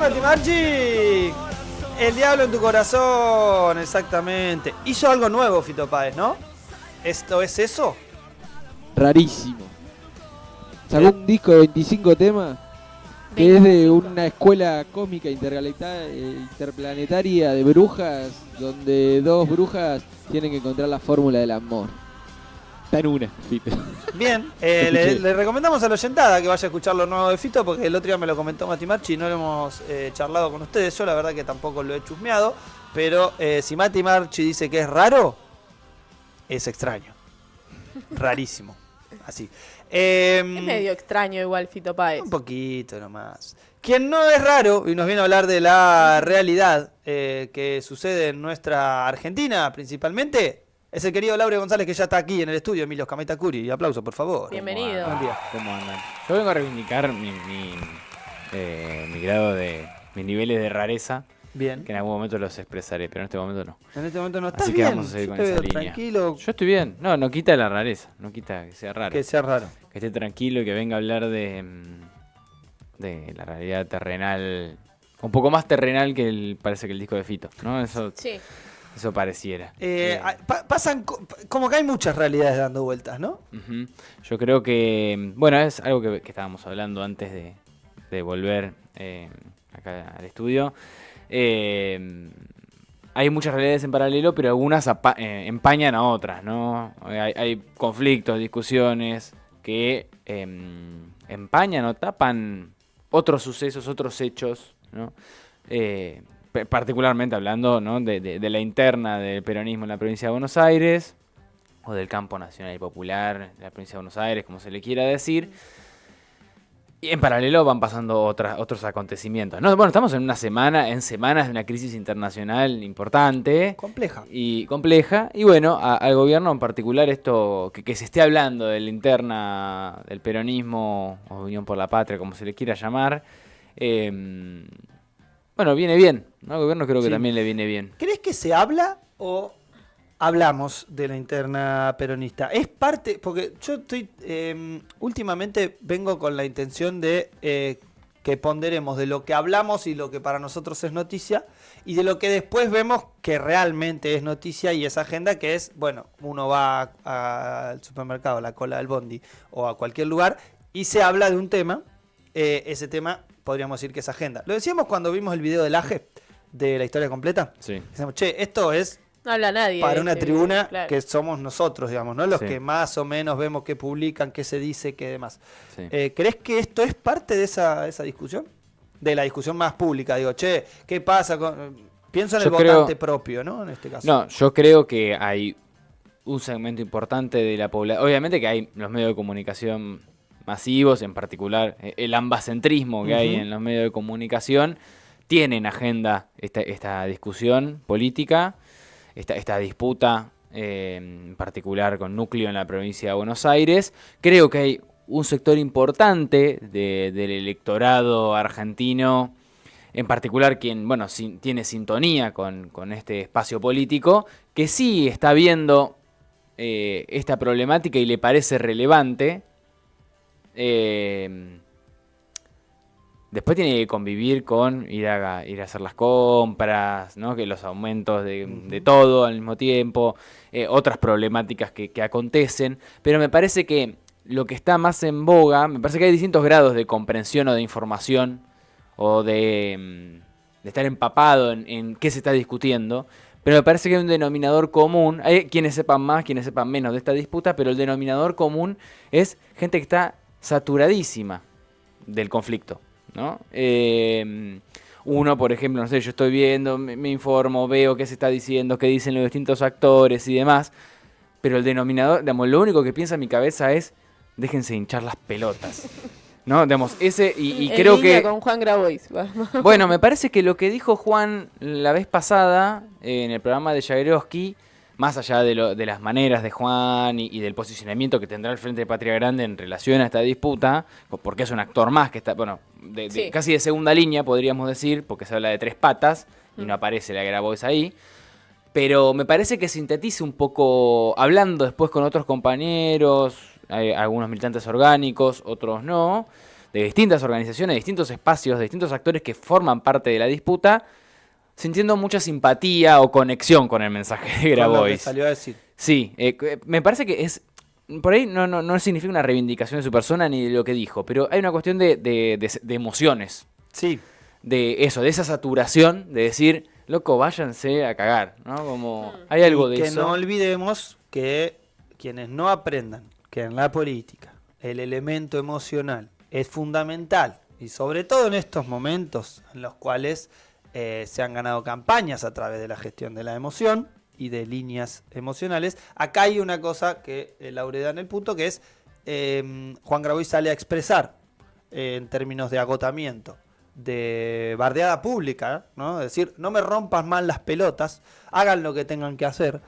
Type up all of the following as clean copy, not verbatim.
Mati Marchi, el diablo en tu corazón, exactamente. Hizo algo nuevo Fito Páez, ¿no? ¿Esto es eso? Rarísimo. Sacó un disco de 25 temas que es de una escuela cósmica interplanetaria de brujas, donde dos brujas tienen que encontrar la fórmula del amor. Está en una, Fito. Bien, le recomendamos a la oyentada que vaya a escuchar lo nuevo de Fito, porque el otro día me lo comentó Mati Marchi y no lo hemos charlado con ustedes. Yo la verdad que tampoco lo he chusmeado, pero si Mati Marchi dice que es raro, es extraño. Rarísimo. Así. Es medio extraño igual Fito Páez. Un poquito nomás. Quien no es raro, y nos viene a hablar de la realidad que sucede en nuestra Argentina principalmente, es el querido Laure González, que ya está aquí en el estudio, Emilio Escameta Curi. Aplauso, por favor. Bienvenido. Buen día. ¿Cómo andan? Yo vengo a reivindicar mi grado de... mis niveles de rareza, Bien. que en algún momento los expresaré, pero en este momento no. En este momento no estás Así que bien. vamos a seguir Yo con te esa veo línea. tranquilo. Yo estoy bien. No quita la rareza, no quita que sea raro. Que sea raro. Que esté tranquilo y que venga a hablar de la realidad terrenal, un poco más terrenal que parece que el disco de Fito, ¿no? Eso pareciera. Pasan como que hay muchas realidades dando vueltas, ¿no? Uh-huh. Yo creo que, bueno, es algo que estábamos hablando antes de volver acá al estudio. Hay muchas realidades en paralelo, pero algunas empañan a otras, ¿no? Hay conflictos, discusiones que empañan o tapan otros sucesos, otros hechos, ¿no? Particularmente hablando, ¿no? de la interna del peronismo en la provincia de Buenos Aires, o del campo nacional y popular de la provincia de Buenos Aires, como se le quiera decir. Y en paralelo van pasando otros acontecimientos, ¿no? Bueno, estamos en semanas de una crisis internacional importante. Compleja. Y compleja. Y bueno, al gobierno en particular esto, que se esté hablando de la interna del peronismo, o Unión por la Patria, como se le quiera llamar, bueno, viene bien, ¿no? Al gobierno creo que también le viene bien. ¿Crees que se habla o hablamos de la interna peronista? Es parte, porque yo estoy, últimamente vengo con la intención de que ponderemos de lo que hablamos y lo que para nosotros es noticia, y de lo que después vemos que realmente es noticia y es agenda, que es, bueno, uno va al supermercado, a la cola del bondi o a cualquier lugar y se habla de un tema, ese tema podríamos decir que es agenda. Lo decíamos cuando vimos el video del AGE, de la historia completa. Sí. Decíamos, che, esto es No habla nadie. para una tribuna claro. que somos nosotros, digamos, ¿no? Los Sí. que más o menos vemos qué publican, qué se dice, qué demás. Sí. ¿Crees que esto es parte de esa discusión? De la discusión más pública, digo, che, ¿qué pasa con...? Pienso en el votante propio, ¿no? En este caso. No, yo creo que hay un segmento importante de la población. Obviamente que hay los medios de comunicación masivos, en particular el ambacentrismo que hay en los medios de comunicación, tienen agenda esta discusión política, esta disputa en particular con núcleo en la provincia de Buenos Aires. Creo que hay un sector importante del electorado argentino, en particular quien tiene sintonía con este espacio político, que sí está viendo esta problemática y le parece relevante. Después tiene que convivir con ir a hacer las compras, ¿no? Que los aumentos de todo al mismo tiempo, otras problemáticas que acontecen, pero me parece que lo que está más en boga, me parece que hay distintos grados de comprensión o de información o de estar empapado en qué se está discutiendo, pero me parece que hay un denominador común, hay quienes sepan más, quienes sepan menos de esta disputa, pero el denominador común es gente que está saturadísima del conflicto, ¿no? Uno, por ejemplo, no sé, yo estoy viendo, me informo, veo qué se está diciendo, qué dicen los distintos actores y demás, pero el denominador, digamos, lo único que piensa en mi cabeza es, déjense hinchar las pelotas, ¿no? Digamos, ese, y creo que... con Juan Grabois. Bueno, me parece que lo que dijo Juan la vez pasada en el programa de Jagroski, más allá de las maneras de Juan y del posicionamiento que tendrá el Frente de Patria Grande en relación a esta disputa, porque es un actor más que está, bueno, Sí. casi de segunda línea podríamos decir, porque se habla de tres patas y no aparece la Grabois ahí, pero me parece que sintetiza un poco, hablando después con otros compañeros, hay algunos militantes orgánicos, otros no, de distintas organizaciones, de distintos espacios, de distintos actores que forman parte de la disputa, sintiendo mucha simpatía o conexión con el mensaje de Con lo que Grabois. salió a decir. Sí, me parece que es... Por ahí no significa una reivindicación de su persona ni de lo que dijo, pero hay una cuestión de emociones. Sí. De eso, de esa saturación, de decir, loco, váyanse a cagar, ¿no? Como hay algo Y de que eso. no olvidemos que quienes no aprendan que en la política el elemento emocional es fundamental, y sobre todo en estos momentos en los cuales se han ganado campañas a través de la gestión de la emoción y de líneas emocionales, acá hay una cosa que Laure da en el punto, que es Juan Grabois sale a expresar en términos de agotamiento, de bardeada pública, ¿no? Es decir, no me rompas mal las pelotas, hagan lo que tengan que hacer.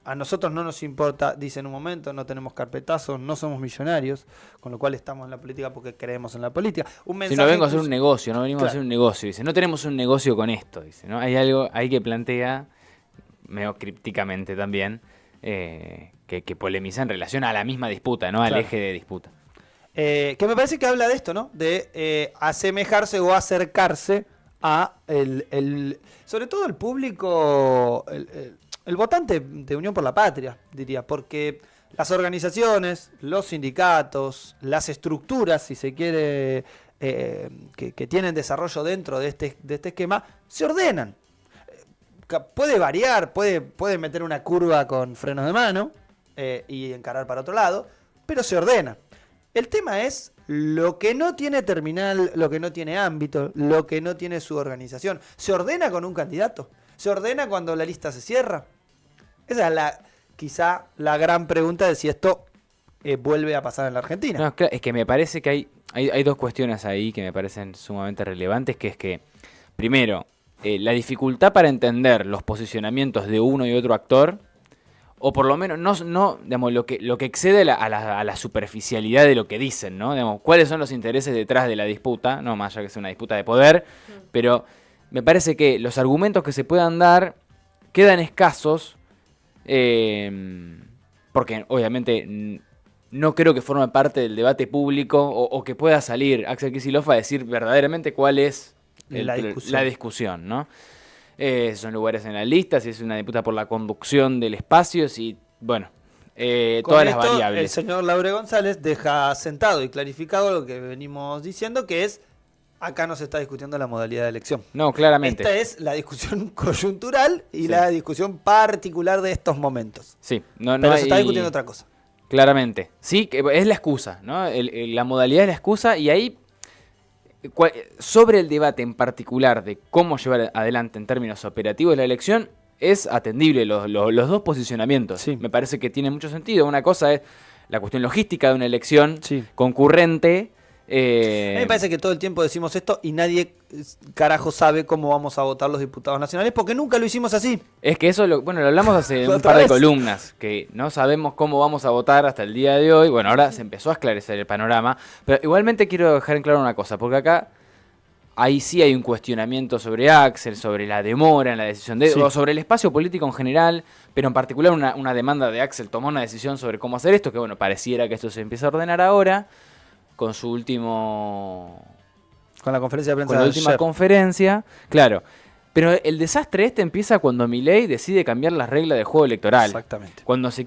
A nosotros no nos importa, dice en un momento, no tenemos carpetazos, no somos millonarios, con lo cual estamos en la política porque creemos en la política. Un Si mensaje no vengo a hacer incluso- un negocio, no venimos a Claro. hacer un negocio, dice, no tenemos un negocio con esto, dice, ¿no? Hay algo ahí que plantea, medio crípticamente también, que polemiza en relación a la misma disputa, ¿no? Al Claro. eje de disputa. que me parece que habla de esto, ¿no? De asemejarse o acercarse a sobre todo el público, el votante de Unión por la Patria, diría, porque las organizaciones, los sindicatos, las estructuras, si se quiere, que tienen desarrollo dentro de este esquema, se ordenan. Puede variar, puede meter una curva con frenos de mano y encarar para otro lado, pero se ordena. El tema es lo que no tiene terminal, lo que no tiene ámbito, lo que no tiene su organización. ¿Se ordena con un candidato? ¿Se ordena cuando la lista se cierra? Esa es quizá la gran pregunta de si esto vuelve a pasar en la Argentina. No, claro, es que me parece que hay dos cuestiones ahí que me parecen sumamente relevantes, que es que, primero, la dificultad para entender los posicionamientos de uno y otro actor, o por lo menos no digamos, lo que excede a la superficialidad de lo que dicen, ¿no? Digamos, cuáles son los intereses detrás de la disputa, no más allá que sea una disputa de poder, pero me parece que los argumentos que se puedan dar quedan escasos, porque obviamente no creo que forme parte del debate público o que pueda salir Axel Kicillof a decir verdaderamente cuál es La discusión, ¿no? Son lugares en la lista, si es una disputa por la conducción del espacio, si, bueno, Con todas las esto, el variables. señor Laure González deja sentado y clarificado lo que venimos diciendo, que es, acá no se está discutiendo la modalidad de elección. No, claramente. Esta es la discusión coyuntural y Sí. la discusión particular de estos momentos. Sí, no Pero se está hay- discutiendo otra cosa. Claramente. Sí, que es la excusa, ¿no? La modalidad es la excusa y ahí, sobre el debate en particular de cómo llevar adelante en términos operativos la elección, es atendible los dos posicionamientos. Sí. Me parece que tiene mucho sentido. Una cosa es la cuestión logística de una elección Sí. concurrente. A mí me parece que todo el tiempo decimos esto y nadie carajo sabe cómo vamos a votar los diputados nacionales porque nunca lo hicimos así. Es que eso, lo hablamos hace un Otra par de vez. columnas, que no sabemos cómo vamos a votar hasta el día de hoy. Bueno, ahora se empezó a esclarecer el panorama, pero igualmente quiero dejar en claro una cosa, porque acá ahí sí hay un cuestionamiento sobre Axel, sobre la demora en la decisión Sí. o sobre el espacio político en general, pero en particular una demanda de Axel tomó una decisión sobre cómo hacer esto, que bueno, pareciera que esto se empieza a ordenar ahora, con su último... Con la conferencia de prensa con la de última ayer. conferencia, claro. Pero el desastre empieza cuando Milei decide cambiar las reglas del juego electoral. Exactamente. Cuando se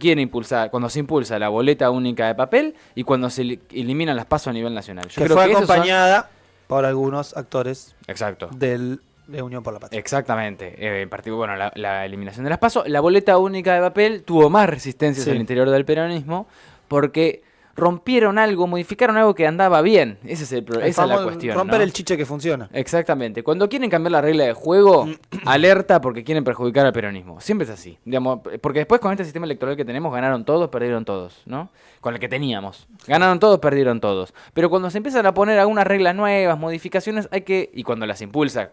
impulsa la boleta única de papel y cuando se eliminan las pasos a nivel nacional. Yo Que creo fue esos son- acompañada por algunos actores Exacto. de Unión por la Patria. Exactamente. En particular, bueno, la eliminación de las pasos. La boleta única de papel tuvo más resistencias Sí. al interior del peronismo porque rompieron algo, modificaron algo que andaba bien. Esa es esa es la cuestión. Romper ¿no? el chiche que funciona. Exactamente. Cuando quieren cambiar la regla de juego, alerta porque quieren perjudicar al peronismo. Siempre es así. Digamos, porque después con este sistema electoral que tenemos, ganaron todos, perdieron todos, ¿no? Con el que teníamos. Ganaron todos, perdieron todos. Pero cuando se empiezan a poner algunas reglas nuevas, modificaciones, y cuando las impulsa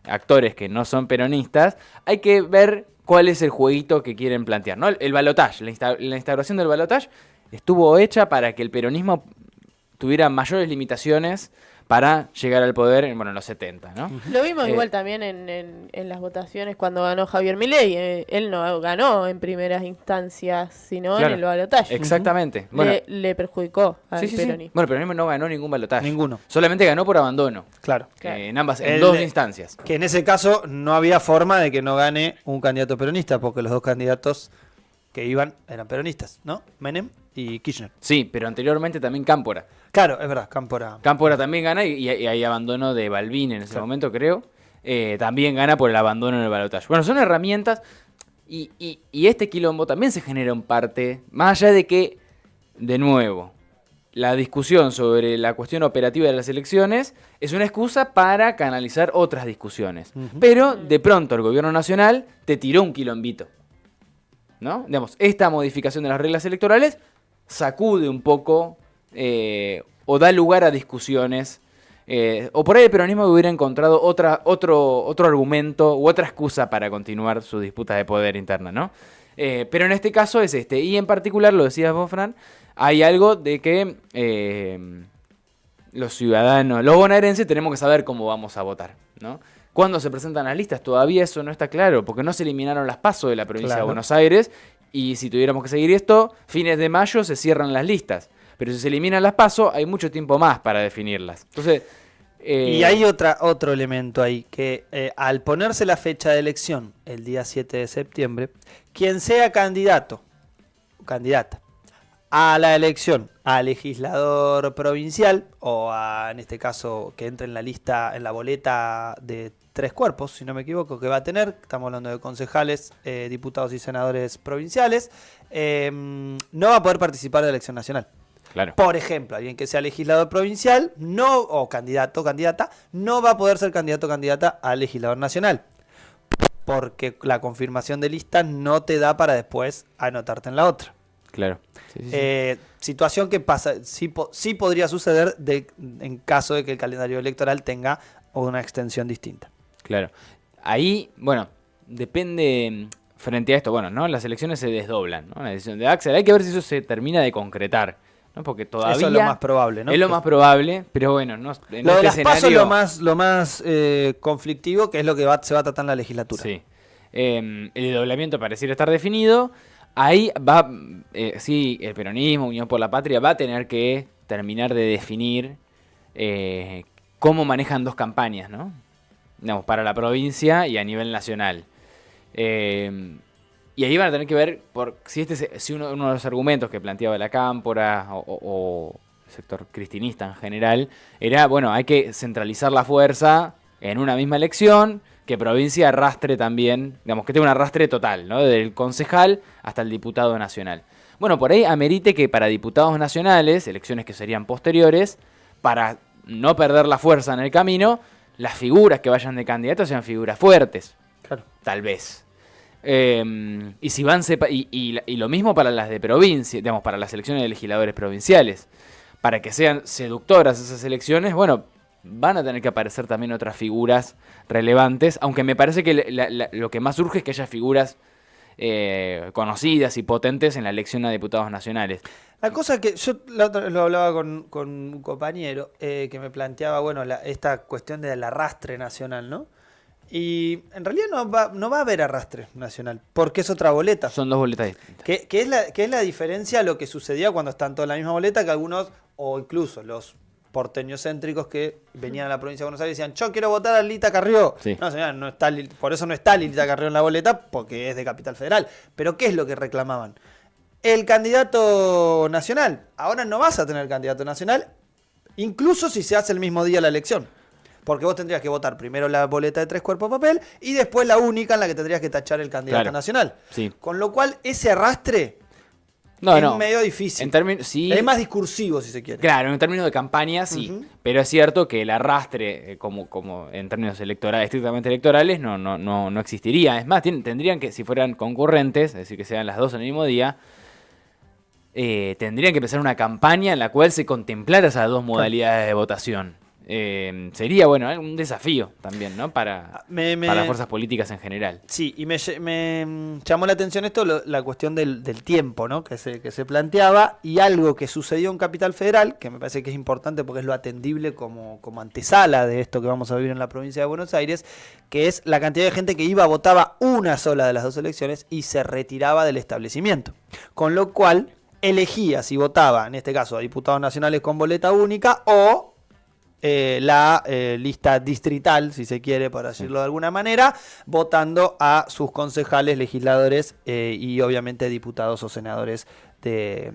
actores que no son peronistas, hay que ver cuál es el jueguito que quieren plantear, ¿no? El balotaje, la instauración del balotaje estuvo hecha para que el peronismo tuviera mayores limitaciones para llegar al poder en los 70, ¿no? Lo vimos igual también en las votaciones cuando ganó Javier Milei. Él no ganó en primeras instancias, sino Claro. en el balotaje. Exactamente. Bueno, Le perjudicó al sí. peronismo. Bueno, el peronismo no ganó ningún balotaje. Ninguno. Solamente ganó por abandono. Claro. Claro. En ambas, en El dos de- instancias. Que en ese caso no había forma de que no gane un candidato peronista, porque los dos candidatos que iban eran peronistas, ¿no? Menem y Kirchner. Sí, pero anteriormente también Cámpora. Claro, es verdad, Cámpora. Cámpora también gana y hay abandono de Balbín en ese Claro. momento, creo. También gana por el abandono en el balotaje. Bueno, son herramientas y este quilombo también se genera en parte, más allá de que, de nuevo, la discusión sobre la cuestión operativa de las elecciones es una excusa para canalizar otras discusiones. Pero de pronto el gobierno nacional te tiró un quilombito, ¿no? Digamos, esta modificación de las reglas electorales sacude un poco o da lugar a discusiones. O por ahí el peronismo hubiera encontrado otro argumento u otra excusa para continuar su disputa de poder interna, ¿no? Pero en este caso es este. Y en particular, lo decías vos, Fran, hay algo de que los ciudadanos, los bonaerenses, tenemos que saber cómo vamos a votar, ¿no? ¿Cuándo se presentan las listas? Todavía eso no está claro, porque no se eliminaron las PASO de la provincia de Claro. Buenos Aires, y si tuviéramos que seguir esto, fines de mayo se cierran las listas. Pero si se eliminan las PASO, hay mucho tiempo más para definirlas. Entonces, Y hay otro elemento ahí, que al ponerse la fecha de elección el día 7 de septiembre, quien sea candidato o candidata a la elección a legislador provincial, o en este caso que entre en la lista, en la boleta de 3 cuerpos, si no me equivoco, que va a tener, estamos hablando de concejales, diputados y senadores provinciales, no va a poder participar de la elección nacional. claro. Por ejemplo, alguien que sea legislador provincial o candidato o candidata no va a poder ser candidato o candidata a legislador nacional, porque la confirmación de lista no te da para después anotarte en la otra. Claro. Sí, sí, sí. Situación que pasa, sí podría suceder en caso de que el calendario electoral tenga una extensión distinta. Claro. Ahí, bueno, depende frente a esto, bueno, ¿no? Las elecciones se desdoblan, ¿no? La decisión de Axel, hay que ver si eso se termina de concretar, ¿no? Porque todavía Eso es lo más probable, ¿no? es lo más probable, pero bueno, no, en Lo de este las PASO es escenario, lo más conflictivo, que es lo que se va a tratar en la legislatura. sí. El desdoblamiento pareciera estar definido. Ahí va, sí, el peronismo, Unión por la Patria, va a tener que terminar de definir cómo manejan dos campañas, ¿no? Digamos, para la provincia y a nivel nacional. Y ahí van a tener que ver si uno de los argumentos que planteaba la Cámpora o el sector cristinista en general era, bueno, hay que centralizar la fuerza en una misma elección, que provincia arrastre también, digamos, que tenga un arrastre total, ¿no? Del concejal hasta el diputado nacional. Bueno, por ahí amerite que para diputados nacionales, elecciones que serían posteriores, para no perder la fuerza en el camino, las figuras que vayan de candidatos sean figuras fuertes. Claro. Tal vez. Y si van y lo mismo para las de provincia, digamos, para las elecciones de legisladores provinciales. Para que sean seductoras esas elecciones, bueno, van a tener que aparecer también otras figuras relevantes, aunque me parece que lo que más urge es que haya figuras conocidas y potentes en la elección a diputados nacionales. La cosa que yo lo hablaba con un compañero que me planteaba, bueno, esta cuestión del arrastre nacional, ¿no? Y en realidad no va a haber arrastre nacional, porque es otra boleta. Son dos boletas distintas. Que es la diferencia a lo que sucedía cuando están todos en la misma boleta, que algunos, o incluso los porteños céntricos que venían a la provincia de Buenos Aires y decían, yo quiero votar a Lilita Carrió. Sí. No, señora, no está, por eso no está Lilita Carrió en la boleta, porque es de Capital Federal. Pero ¿qué es lo que reclamaban? El candidato nacional. Ahora no vas a tener candidato nacional, incluso si se hace el mismo día la elección. Porque vos tendrías que votar primero la boleta de 3 cuerpos de papel y después la única en la que tendrías que tachar el candidato Claro. nacional. Sí. Con lo cual, ese arrastre No, es no. medio difícil. En términos, sí. Es más discursivo, si se quiere. Claro, en términos de campaña sí, Ujú. pero es cierto que el arrastre, como en términos electorales, estrictamente electorales, no existiría. Es más, tendrían que, si fueran concurrentes, es decir, que sean las dos en el mismo día, tendrían que empezar una campaña en la cual se contemplara esas dos modalidades de votación. sería, bueno, un desafío también, ¿no? Para las fuerzas políticas en general. Sí, y me llamó la atención esto, la cuestión del tiempo, ¿no? Que se planteaba, y algo que sucedió en Capital Federal, que me parece que es importante porque es lo atendible como antesala de esto que vamos a vivir en la provincia de Buenos Aires, que es la cantidad de gente que iba, votaba una sola de las dos elecciones y se retiraba del establecimiento. Con lo cual elegía si votaba, en este caso, a diputados nacionales con boleta única o la lista distrital, si se quiere, para decirlo de alguna manera, votando a sus concejales, legisladores y obviamente diputados o senadores que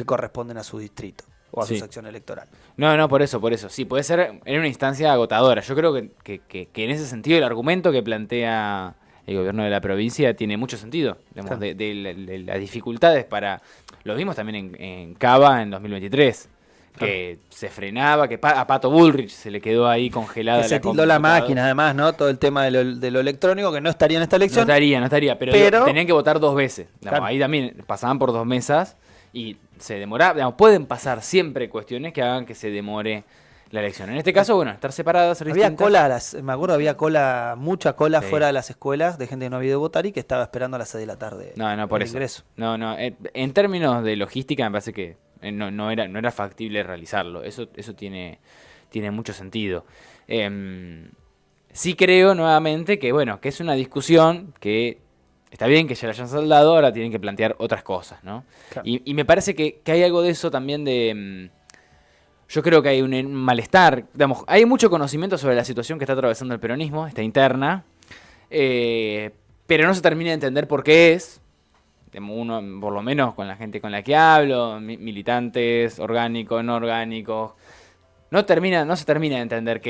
corresponden a su distrito o a su sección electoral. No, por eso. Sí, puede ser en una instancia agotadora. Yo creo que en ese sentido el argumento que plantea el gobierno de la provincia tiene mucho sentido, digamos, Claro. de las dificultades para... Lo vimos también en Cava en 2023, que se frenaba, que a Pato Bullrich se le quedó ahí congelada Que se la tildó la computadora. máquina, además, ¿no? Todo el tema de lo electrónico, que no estaría en esta elección. No estaría, pero tenían que votar 2 veces. Digamos, Claro. ahí también pasaban por 2 mesas y se demoraba. Digamos, pueden pasar siempre cuestiones que hagan que se demore la elección. En este caso, bueno, estar separadas, ser Había distintas. cola, me acuerdo, mucha cola Sí. fuera de las escuelas de gente que no había ido a votar y que estaba esperando a las 6 de la tarde. No, por el eso. ingreso. No, en términos de logística me parece que no era factible realizarlo. Eso tiene mucho sentido. Sí creo nuevamente que, bueno, que es una discusión que está bien que ya la hayan saldado, ahora tienen que plantear otras cosas, ¿no? Claro. Y me parece que hay algo de eso también de... Yo creo que hay un malestar, digamos, hay mucho conocimiento sobre la situación que está atravesando el peronismo, esta interna, pero no se termina de entender por qué es. Uno, por lo menos con la gente con la que hablo, militantes, orgánicos, no orgánicos, no se termina de entender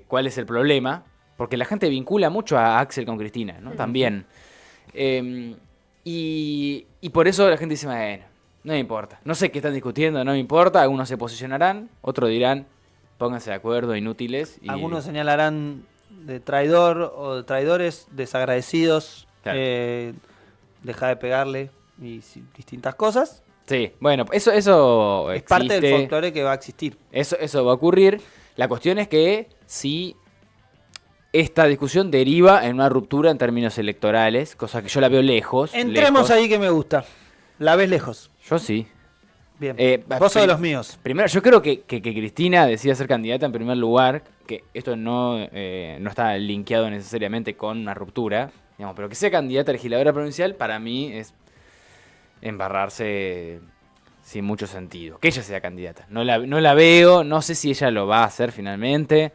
cuál es el problema, porque la gente vincula mucho a Axel con Cristina, ¿no? También. Y por eso la gente dice, bueno, no me importa. No sé qué están discutiendo, no me importa. Algunos se posicionarán, otros dirán, pónganse de acuerdo, inútiles. Y... Algunos señalarán de traidor o de traidores, desagradecidos, Claro. deja de pegarle y distintas cosas. Sí, bueno, eso Es existe. parte del folclore que va a existir. Eso va a ocurrir. La cuestión es que si esta discusión deriva en una ruptura en términos electorales, cosa que yo la veo lejos. Entremos ahí que me gusta. La ves lejos. Yo sí. Bien. Vos sos de los míos. Primero, yo creo que Cristina decida ser candidata en primer lugar, que esto no está linkeado necesariamente con una ruptura, digamos, pero que sea candidata a legisladora provincial, para mí es embarrarse sin mucho sentido. Que ella sea candidata. No la veo, no sé si ella lo va a hacer finalmente.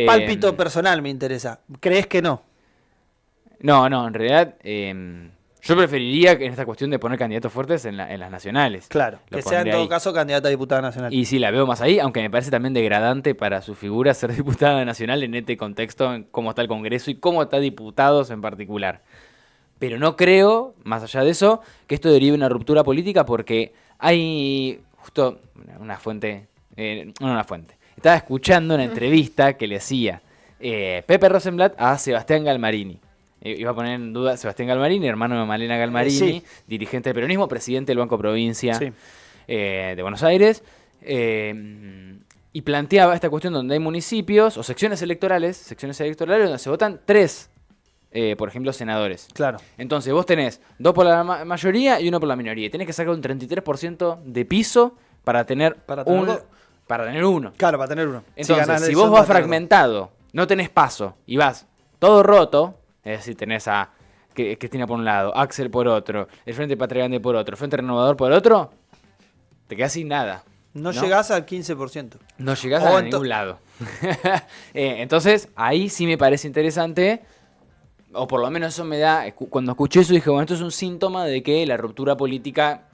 Pálpito personal me interesa. ¿Crees que no? No, en realidad yo preferiría que en esta cuestión de poner candidatos fuertes en las nacionales. Claro, Lo que sea en pondría todo ahí. caso candidata a diputada nacional. Y sí, la veo más ahí, aunque me parece también degradante para su figura ser diputada nacional en este contexto, en cómo está el Congreso y cómo está diputados en particular. Pero no creo, más allá de eso, que esto derive una ruptura política porque hay justo una fuente, estaba escuchando una entrevista que le hacía Pepe Rosenblatt a Sebastián Galmarini. Iba a poner en duda Sebastián Galmarini, hermano de Malena Galmarini, Sí. dirigente del peronismo, presidente del Banco Provincia Sí. de Buenos Aires, y planteaba esta cuestión donde hay municipios o secciones electorales donde se votan 3, por ejemplo, senadores. Claro. Entonces vos tenés 2 por la mayoría y 1 por la minoría. Y tenés que sacar un 33% de piso para tener Para tener dos. para tener uno. Claro, para tener uno. Entonces, ganás la si elección, vos vas vas a tener fragmentado, no tenés paso y vas todo roto, es decir, tenés a Cristina por un lado, Axel por otro, el Frente Patria Grande por otro, Frente Renovador por otro, te quedás sin nada. dos. No llegás al 15%. No llegás O a ningún lado. Entonces, ahí sí me parece interesante, o por lo menos eso me da, cuando escuché eso dije, bueno, esto es un síntoma de que la ruptura política,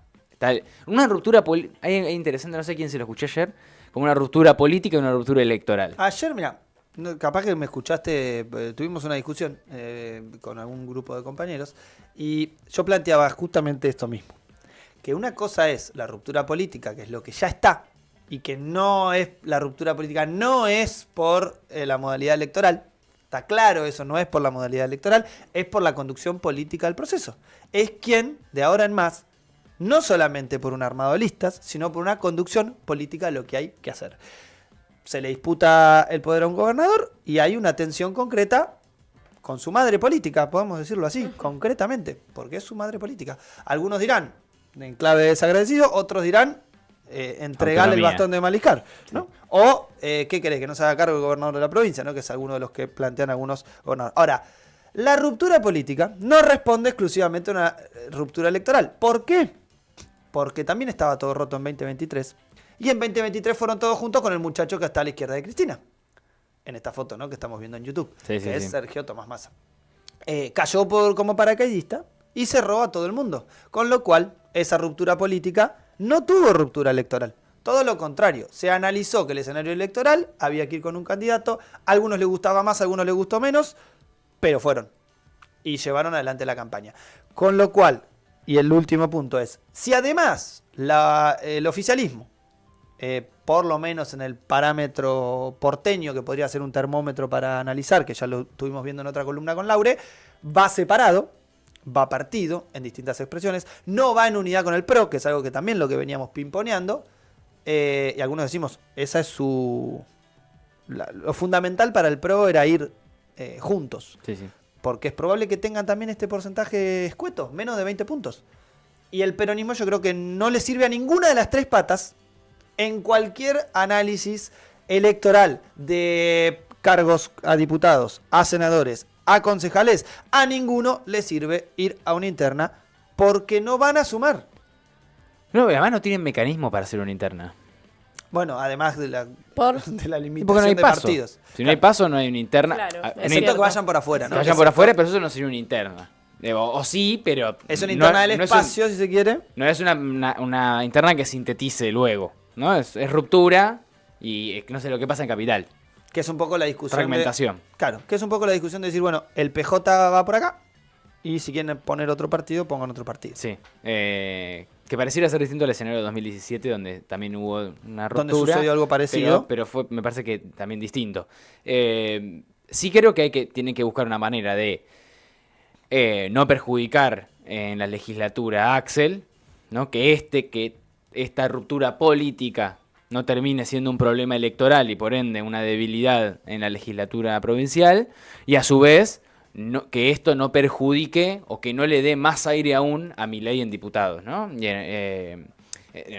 una ruptura es interesante, no sé quién se lo escuché ayer, como una ruptura política y una ruptura electoral. Ayer, mira, capaz que me escuchaste, tuvimos una discusión con algún grupo de compañeros y yo planteaba justamente esto mismo. Que una cosa es la ruptura política, que es lo que ya está, y que no es, la ruptura política no es por la modalidad electoral. Está claro eso, no es por la modalidad electoral, es por la conducción política del proceso. Es quien, de ahora en más, no solamente por un armado de listas, sino por una conducción política de lo que hay que hacer. se le disputa el poder a un gobernador y hay una tensión concreta con su madre política, podemos decirlo así, concretamente, porque es su madre política. Algunos dirán, en clave desagradecido, otros dirán, entregarle el Autonomía. bastón de Mariscal, ¿no? O, ¿qué querés? Que no se haga cargo el gobernador de la provincia, ¿no? Que es alguno de los que plantean algunos gobernadores. Ahora, la ruptura política no responde exclusivamente a una ruptura electoral. ¿Por qué? Porque también estaba todo roto en 2023. Y en 2023 fueron todos juntos con el muchacho que está a la izquierda de Cristina. En esta foto, ¿no? Que estamos viendo en YouTube. Sí, que sí, es sí. Sergio Tomás Massa. Cayó como paracaidista y cerró a todo el mundo. Con lo cual, esa ruptura política no tuvo ruptura electoral. Todo lo contrario. Se analizó que el escenario electoral había que ir con un candidato. A algunos les gustaba más, a algunos les gustó menos. Pero fueron. Y llevaron adelante la campaña. Con lo cual, y el último punto es, si además el oficialismo, por lo menos en el parámetro porteño, que podría ser un termómetro para analizar, que ya lo estuvimos viendo en otra columna con Laure, va separado, va partido en distintas expresiones, no va en unidad con el PRO, que es algo que también lo que veníamos pimponeando, y algunos decimos, esa es lo fundamental para el PRO era ir juntos, Sí, sí. porque es probable que tengan también este porcentaje escueto, menos de 20 puntos. Y el peronismo yo creo que no le sirve a ninguna de las tres patas en cualquier análisis electoral de cargos a diputados, a senadores, a concejales. A ninguno le sirve ir a una interna porque no van a sumar. No, además no tienen mecanismo para hacer una interna. Bueno, además de la, Por- de la Y limitación porque no hay de paso. partidos. Si no hay paso, no hay una interna. Claro, Ah, es no hay- Necesito cierto. que vayan por afuera, que ¿no? vayan por afuera, pero eso no sería una interna. O sí, pero... Es una no- interna del no es espacio, si se quiere. no es una interna que sintetice luego, ¿no? Es ruptura y no sé lo que pasa en Capital. Que es un poco la discusión. Fragmentación. Claro, que es un poco la discusión de decir, bueno, el PJ va por acá y si quieren poner otro partido, pongan otro partido. Sí. Que pareciera ser distinto al escenario de 2017, donde también hubo una ruptura. Donde sucedió algo parecido. Pero fue, me parece que también distinto. Sí creo que tienen que buscar una manera de no perjudicar en la legislatura a Axel, ¿no? Que esta ruptura política no termine siendo un problema electoral y por ende una debilidad en la legislatura provincial, y a su vez que esto no perjudique o que no le dé más aire aún a Milei en diputados, ¿no? Y en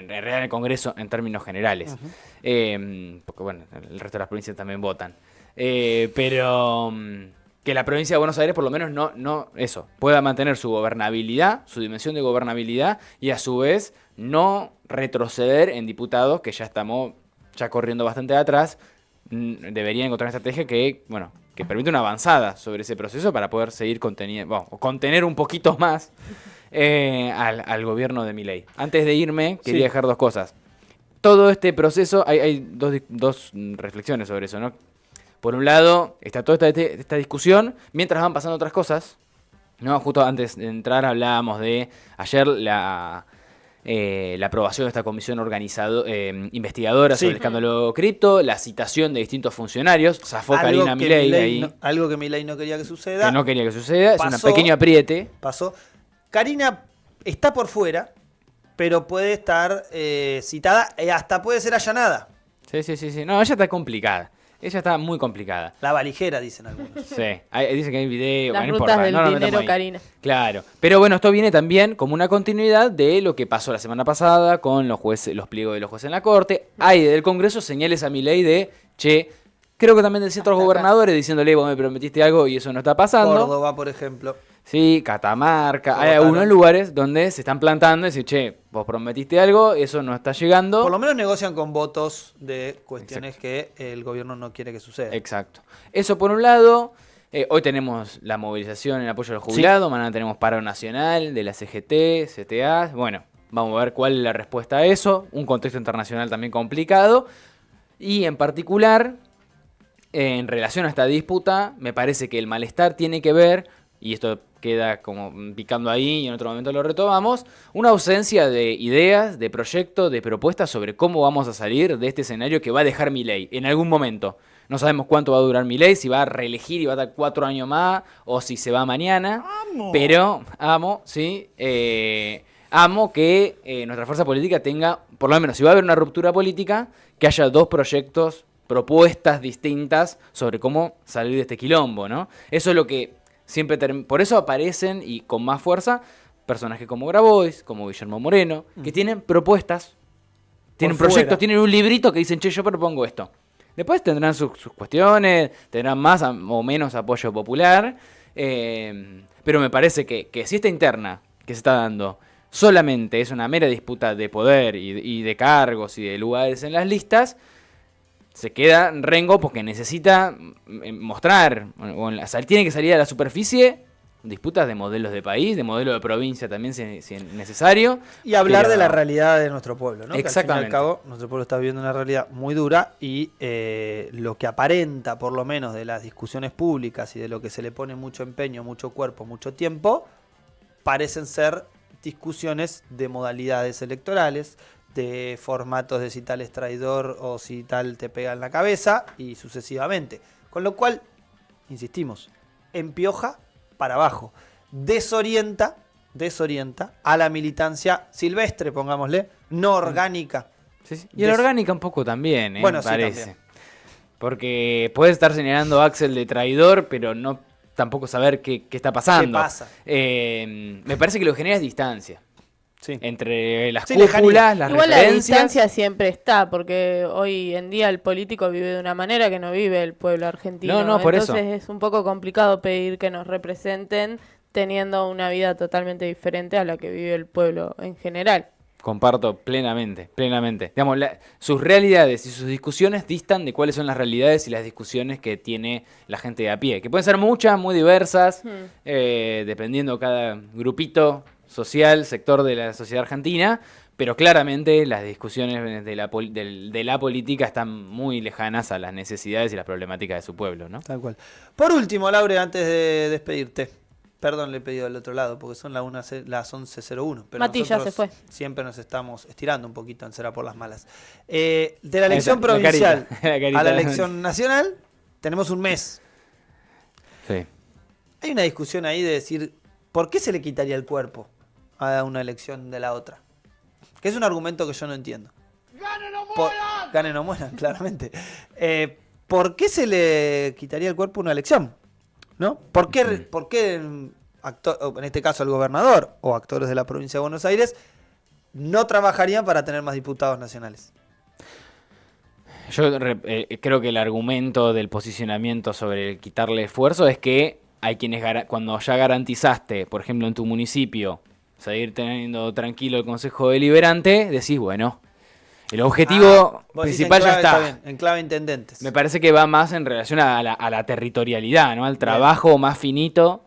realidad en el Congreso en términos generales. Porque bueno, el resto de las provincias también votan. Pero que la provincia de Buenos Aires por lo menos no eso, pueda mantener su gobernabilidad, su dimensión de gobernabilidad, y a su vez no retroceder en diputados, que ya estamos corriendo bastante de atrás. Deberían encontrar una estrategia que permite una avanzada sobre ese proceso para poder seguir o contener un poquito más al gobierno de Milei. Antes de irme, quería Sí. dejar dos cosas. Todo este proceso, hay dos reflexiones sobre eso, ¿no? Por un lado, está toda esta discusión, mientras van pasando otras cosas, ¿no? Justo antes de entrar hablábamos de ayer la aprobación de esta comisión investigadora Sí. sobre el escándalo cripto, la citación de distintos funcionarios, zafó Algo Karina que Milei Milei ahí, algo que Milei no quería que suceda. que no quería que suceda, es Pasó. un pequeño apriete. Pasó. Karina está por fuera, pero puede estar citada y hasta puede ser allanada. Sí. No, ella está complicada. Ella está muy complicada. La valijera, dicen algunos. Sí, dice que hay video, Las bueno, no rutas importa, del no nos metamos dinero, ahí. Karina. Claro, pero bueno, esto viene también como una continuidad de lo que pasó la semana pasada con los pliegos de los jueces en la corte. Hay del Congreso señales a Milei de, creo que también de ciertos Hasta acá. gobernadores diciéndole, vos me prometiste algo y eso no está pasando. Córdoba, por ejemplo. Sí, Catamarca, hay Votaron. algunos lugares donde se están plantando y dicen, vos prometiste algo, eso no está llegando. Por lo menos negocian con votos de cuestiones que el gobierno no quiere que suceda. Exacto. Eso por un lado. Hoy tenemos la movilización en apoyo a los jubilados. Mañana tenemos paro nacional de la CGT, CTA. Bueno, vamos a ver cuál es la respuesta a eso. Un contexto internacional también complicado. Y en particular, en relación a esta disputa, me parece que el malestar tiene que ver, y esto queda como picando ahí y en otro momento lo retomamos, una ausencia de ideas, de proyectos, de propuestas sobre cómo vamos a salir de este escenario que va a dejar Milei en algún momento. No sabemos cuánto va a durar Milei, si va a reelegir y va a dar 4 años más, o si se va mañana. Pero amo que nuestra fuerza política tenga, por lo menos si va a haber una ruptura política, que haya dos proyectos propuestas distintas sobre cómo salir de este quilombo, ¿no? Eso es lo que siempre... Por eso aparecen, y con más fuerza, personajes como Grabois, como Guillermo Moreno, que tienen propuestas, tienen proyectos, fuera. tienen un librito que dicen, che, yo propongo esto. Después tendrán sus cuestiones, tendrán más o menos apoyo popular, pero me parece que si esta interna que se está dando solamente es una mera disputa de poder y de cargos y de lugares en las listas, se queda rengo porque necesita mostrar, tiene que salir a la superficie disputas de modelos de país, de modelo de provincia también si es necesario. Y hablar pero- de la realidad de nuestro pueblo, ¿no? Exactamente. Que al fin y al cabo, nuestro pueblo está viviendo una realidad muy dura y lo que aparenta, por lo menos, de las discusiones públicas y de lo que se le pone mucho empeño, mucho cuerpo, mucho tiempo, parecen ser discusiones de modalidades electorales, de formatos de si tal es traidor o si tal te pega en la cabeza y sucesivamente. Con lo cual, insistimos, empioja para abajo, desorienta a la militancia silvestre, pongámosle, no orgánica. Sí, sí. Y la orgánica un poco también, Bueno, sí, parece. también. Porque puedes estar señalando a Axel de traidor, pero no tampoco saber qué está pasando. ¿Qué pasa? Me parece que lo que genera es distancia. Sí. Entre las Sí, cúpulas, lejanía. las Igual la referencias. distancia siempre está, porque hoy en día el político vive de una manera que no vive el pueblo argentino. No, por eso. Entonces es un poco complicado pedir que nos representen teniendo una vida totalmente diferente a la que vive el pueblo en general. Comparto plenamente. Digamos, sus realidades y sus discusiones distan de cuáles son las realidades y las discusiones que tiene la gente de a pie. Que pueden ser muchas, muy diversas, dependiendo cada grupito social, sector de la sociedad argentina, pero claramente las discusiones de la política están muy lejanas a las necesidades y las problemáticas de su pueblo, ¿no? Tal cual. Por último, Laure, antes de despedirte, perdón, le he pedido al otro lado porque son las 11:01. Pero Mati ya nosotros se fue. siempre nos estamos estirando un poquito en Será por las Malas. De la elección Esa, la provincial carita, la carita. a la elección nacional, tenemos un mes. Sí. Hay una discusión ahí de decir, ¿por qué se le quitaría el cuerpo a una elección de la otra? Que es un argumento que yo no entiendo. ¡Ganen o mueran! Claramente. ¿Por qué se le quitaría el cuerpo a una elección? ¿No? ¿Por qué en este caso el gobernador o actores de la provincia de Buenos Aires no trabajarían para tener más diputados nacionales? Yo creo que el argumento del posicionamiento sobre el quitarle esfuerzo es que hay quienes, cuando ya garantizaste, por ejemplo, en tu municipio, seguir teniendo tranquilo el Consejo Deliberante, decís, bueno, el objetivo Vos decís principal ya está. bien, en clave intendentes. Me parece que va más en relación a la territorialidad, ¿no? Al trabajo más finito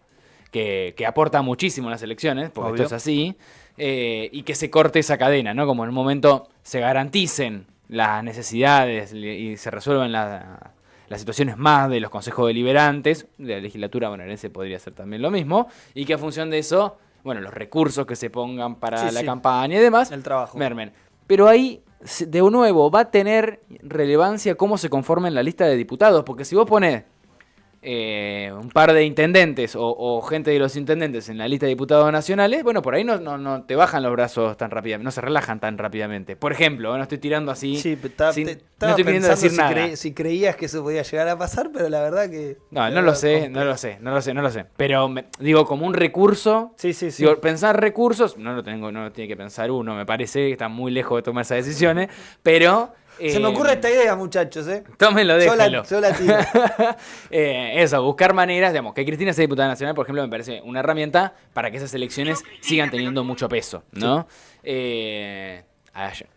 que aporta muchísimo en las elecciones, porque Obvio. esto es así, y que se corte esa cadena, ¿no? Como en un momento se garanticen las necesidades y se resuelvan las situaciones más de los consejos deliberantes, de la legislatura bonaerense podría ser también lo mismo, y que a función de eso, bueno, los recursos que se pongan para Sí, la sí. campaña y demás, El trabajo. mermen. Pero ahí, de nuevo, va a tener relevancia cómo se conforma en la lista de diputados, porque si vos ponés un par de intendentes o gente de los intendentes en la lista de diputados nacionales, bueno, por ahí no te bajan los brazos tan rápidamente, no se relajan tan rápidamente. Por ejemplo, no estoy tirando así, Sí, no estaba estoy pidiendo pensando decir si, nada. si creías que eso podía llegar a pasar, pero la verdad que... No lo sé. Pero digo, como un recurso, Sí, sí, sí. digo, pensar recursos, no lo tiene que pensar uno, me parece que está muy lejos de tomar esas decisiones, pero... Se me ocurre esta idea, muchachos, ¿eh? Tómenlo, déjenlo. Yo la tiro. Eso, buscar maneras, digamos, que Cristina sea diputada nacional, por ejemplo, me parece una herramienta para que esas elecciones sigan teniendo mucho peso, ¿no? De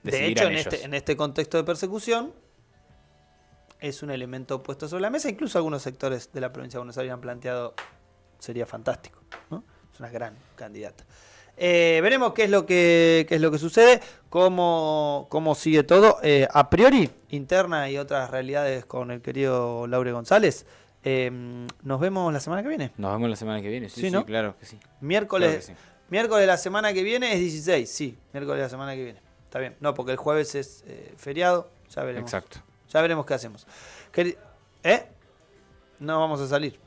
Decidirán hecho, ellos. en este contexto de persecución, es un elemento puesto sobre la mesa. Incluso algunos sectores de la provincia de Buenos Aires han planteado, sería fantástico, ¿no? Es una gran candidata. Veremos qué es lo que sucede, cómo sigue todo. A priori, interna y otras realidades con el querido Laure González. Nos vemos la semana que viene. Nos vemos la semana que viene, sí, Sí, ¿no? claro que sí. Miércoles, Claro que sí. miércoles de la semana que viene es 16, sí, miércoles de la semana que viene. Está bien, no, porque el jueves es feriado, ya veremos. Exacto. Ya veremos qué hacemos. No vamos a salir.